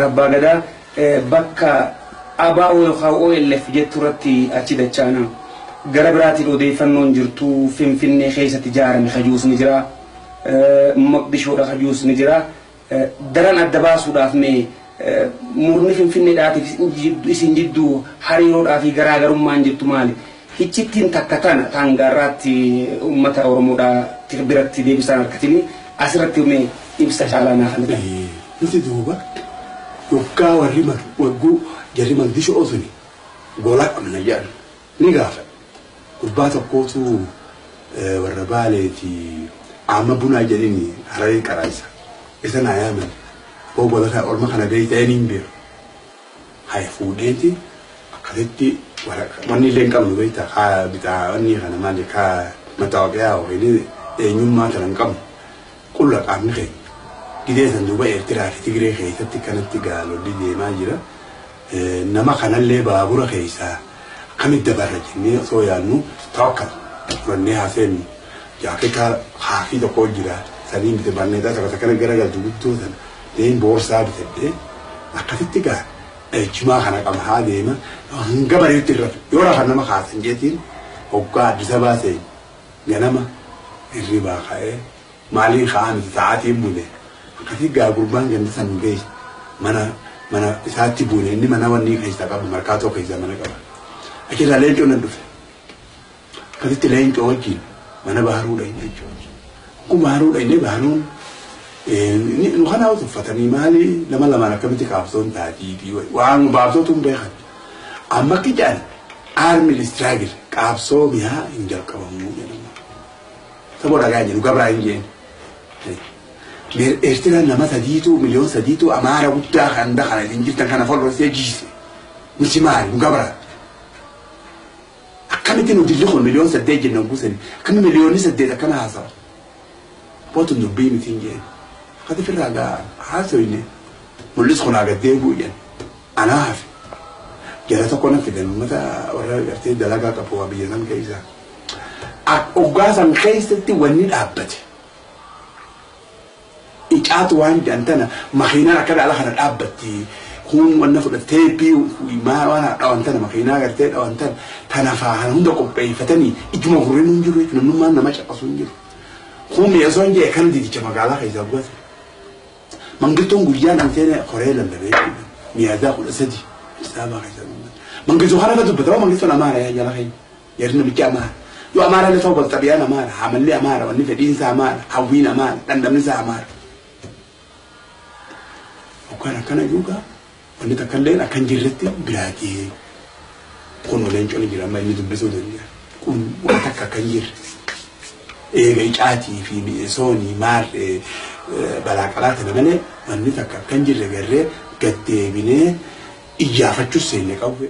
abbaa gadaa bakka abaa oo elef jetturratti achi dachaana gara biraatiin odeeffannoon jirtu Finfinnee keessatti ijaarame hajuus ni jira Moqdishoodha hajuus ni jira daran adda baasuudhaaf mee murni Finfinneedhaatiif isin jidduu hariiroodhaa fi garaagarummaan jirtu maali hichittiin takka tana tangaarraatti ummata Oromoodhaa biratti deebisaan harkatini asirratti mee ibsa caalaa naa kan nuti duuba yokkaa warri wagguu jarri Moqdishoo osuni goolaa qabna jedhan ni gaafa gurbaa tokkootu warra Baaleeti amma bunaa jedhini Hararee qaraayisa isa naa yaaman goolaa orma kana beeytee niin beeku hay fuudheeti akkasitti wanni illee hin qabnu beeyta kaa bitaa wanni kana maali kaa mataawaqiyaa wayini eenyummaa kana hin qabnu qulla qaamni keenya gidee san duuba Eertiraa fi Tigree keessatti kanatti gaalolli deemaa jira nama kanallee baabura keessaa akkamitti dabarra jennee osoo yaannu tawakkal furannee haaseennu jaaketaa haafii tokko jira sanii bite barneetaa takka kana garagaltu guddoo sana deein boorsaa bitadhee akkasitti gaa jimaa kana qaba haa deema hanga bareetti irratu yoo rafan nama haasan jeetiin hoggaa Addisa baasee ganama hirribaa ka'ee maaliin ka'amti sa'aatiin bule akkasii gaa gurbaan ganda san ga'e mana isaatti bule inni mana wanni keessa qabu markaatoo keessa mana qaba achirraa leencoo nan dhufe akkasitti leencoo wajjin mana baharuudha inni jechuudha kun baharuudha inni baharuun nu kana uffatanii maali lama akkamitti kaabsoon taatiitii waan baabsootu hin beekan amma kijaan army struggle qaabsoo mihaa hin jalqabamu jedhama saboo dhagaa jennu gabraa hin jeen Eertiraa nama miliyoon sadiitu Amaara guddaa kan dakana isin jirtan kana folloosee jiise nuti maali nu gabraa akkamitti nu dilli kun miliyoon 8 jennan kuusani akkami miliyoonni 8 akkana haasawa pootun dubbii miti hin jeen hadi firraa gaa haasoyne mul'is kun agadee bu'yan anaaf jala tokko na fidan ummata warra gartee dalagaa qabu waa biyya san keessa oggaa san keessatti wanni dhaabbate icaatu waan jantana makiinaan akka dhaala kana dhaabbatti kun wanna fudhattee bii maa waan dhawantana makiinaa gartee dhawantana tana faahan hunda qopheeffatanii ijuma gurreen hin jiru namnummaan nama caqasu hin jiru kun mi'eessoon jee kan didicha magaalaa keessaa bu'ate mangiltoon guyyaan antene qoree lallabee mi'aadaa 13 isaabaa keessaa mangiltoo kana dubbata mangiltoon Amaara yaa jala keenya yerna namichi Amaara yoo Amaara le ta'u xabiyaan Amaara hamalli Amaara wanni fedhiinsa Amaara hawwiin Amaara dhandhamnisaa Amaara kana juga wanni takkalleen akkan jirretti biraatee kun leencoon jira amma inni dubbisuu danda'a kun waan takka akkan jirre eega icaatii fi mi'eessoonii maal balaa qalaata malee wanni takka akkan jirre garree gaddeebinee iyyaafachuu seenne qabu.